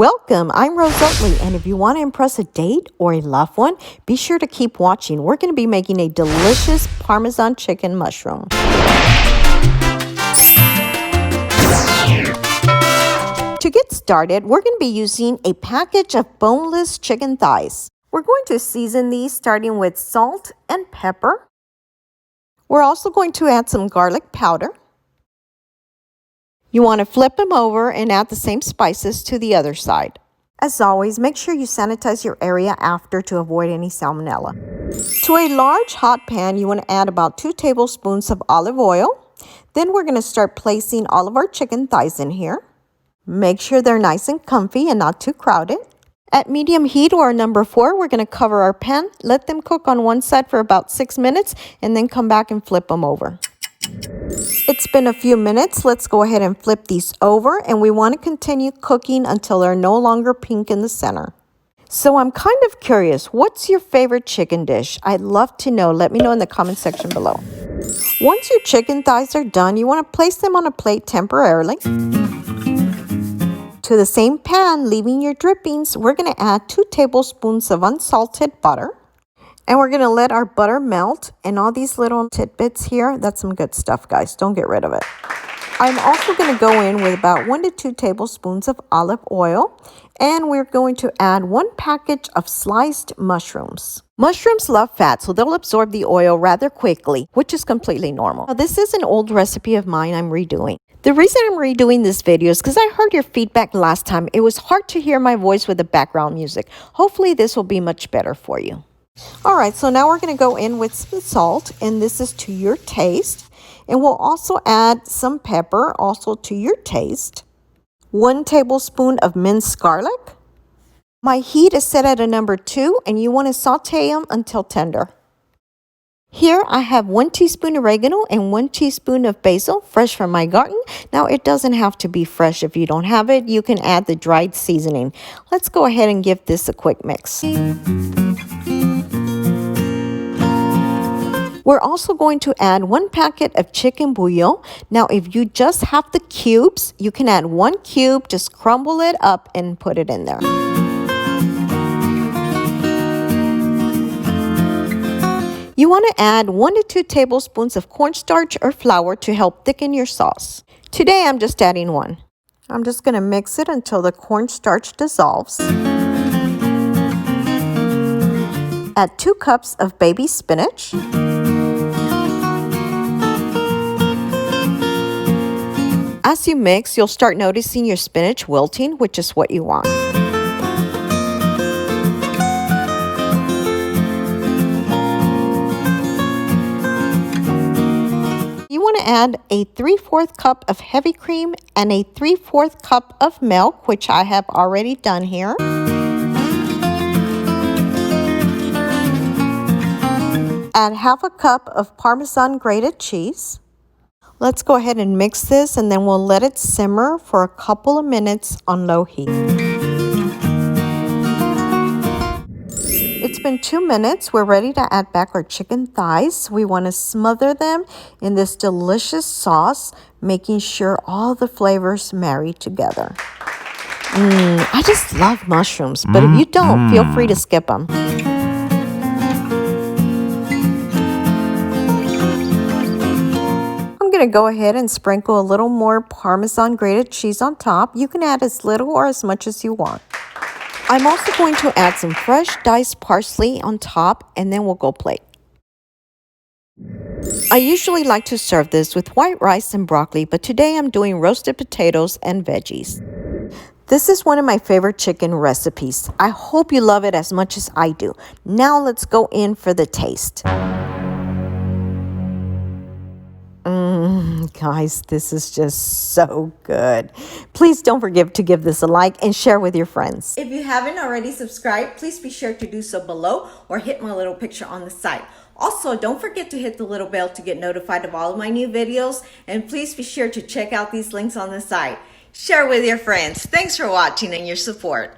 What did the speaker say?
Welcome, I'm Rose Oatley, and if you want to impress a date or a loved one, be sure to keep watching. We're going to be making a delicious Parmesan Chicken Mushroom. To get started, we're going to be using a package of boneless chicken thighs. We're going to season these starting with salt and pepper. We're also going to add some garlic powder. You want to flip them over and add the same spices to the other side. As always, make sure you sanitize your area after to avoid any salmonella. To a large hot pan, you want to add about 2 tablespoons of olive oil. Then we're going to start placing all of our chicken thighs in here. Make sure they're nice and comfy and not too crowded. At medium heat or number 4, we're going to cover our pan, let them cook on one side for about 6 minutes, and then come back and flip them over. It's been a few minutes. Let's go ahead and flip these over, and we want to continue cooking until they're no longer pink in the center. So I'm kind of curious, what's your favorite chicken dish? I'd love to know. Let me know in the comment section below. Once your chicken thighs are done, you want to place them on a plate temporarily. To the same pan, leaving your drippings, we're going to add 2 tablespoons of unsalted butter. And we're going to let our butter melt, and all these little tidbits here, that's some good stuff, guys. Don't get rid of it. I'm also going to go in with about 1 to 2 tablespoons of olive oil, and we're going to add 1 package of sliced mushrooms. Mushrooms love fat, so they'll absorb the oil rather quickly, which is completely normal. Now, this is an old recipe of mine I'm redoing. The reason I'm redoing this video is because I heard your feedback last time. It was hard to hear my voice with the background music. Hopefully this will be much better for you. Alright, so now we're going to go in with some salt, and this is to your taste. And we'll also add some pepper, also to your taste. 1 tablespoon of minced garlic. My heat is set at a number 2, and you want to saute them until tender. Here I have 1 teaspoon oregano and 1 teaspoon of basil, fresh from my garden. Now it doesn't have to be fresh. If you don't have it, you can add the dried seasoning. Let's go ahead and give this a quick mix. We're also going to add 1 packet of chicken bouillon. Now, if you just have the cubes, you can add 1 cube, just crumble it up and put it in there. You want to add 1 to 2 tablespoons of cornstarch or flour to help thicken your sauce. Today, I'm just adding 1. I'm just going to mix it until the cornstarch dissolves. Add 2 cups of baby spinach. As you mix, you'll start noticing your spinach wilting, which is what you want. You want to add a 3/4 cup of heavy cream and a 3/4 cup of milk, which I have already done here. Add 1/2 cup of Parmesan grated cheese. Let's go ahead and mix this, and then we'll let it simmer for a couple of minutes on low heat. It's been 2 minutes. We're ready to add back our chicken thighs. We want to smother them in this delicious sauce, making sure all the flavors marry together. I just love mushrooms, but if you don't, feel free to skip them. To go ahead and sprinkle a little more Parmesan grated cheese on top. You can add as little or as much as you want. I'm also going to add some fresh diced parsley on top, and then we'll go plate. I usually like to serve this with white rice and broccoli, but today I'm doing roasted potatoes and veggies. This is one of my favorite chicken recipes. I hope you love it as much as I do. Now let's go in for the taste. Guys, this is just so good. Please don't forget to give this a like and share with your friends. If you haven't already subscribed, please be sure to do so below or hit my little picture on the side. Also, don't forget to hit the little bell to get notified of all of my new videos, and please be sure to check out these links on the side. Share with your friends. Thanks for watching and your support.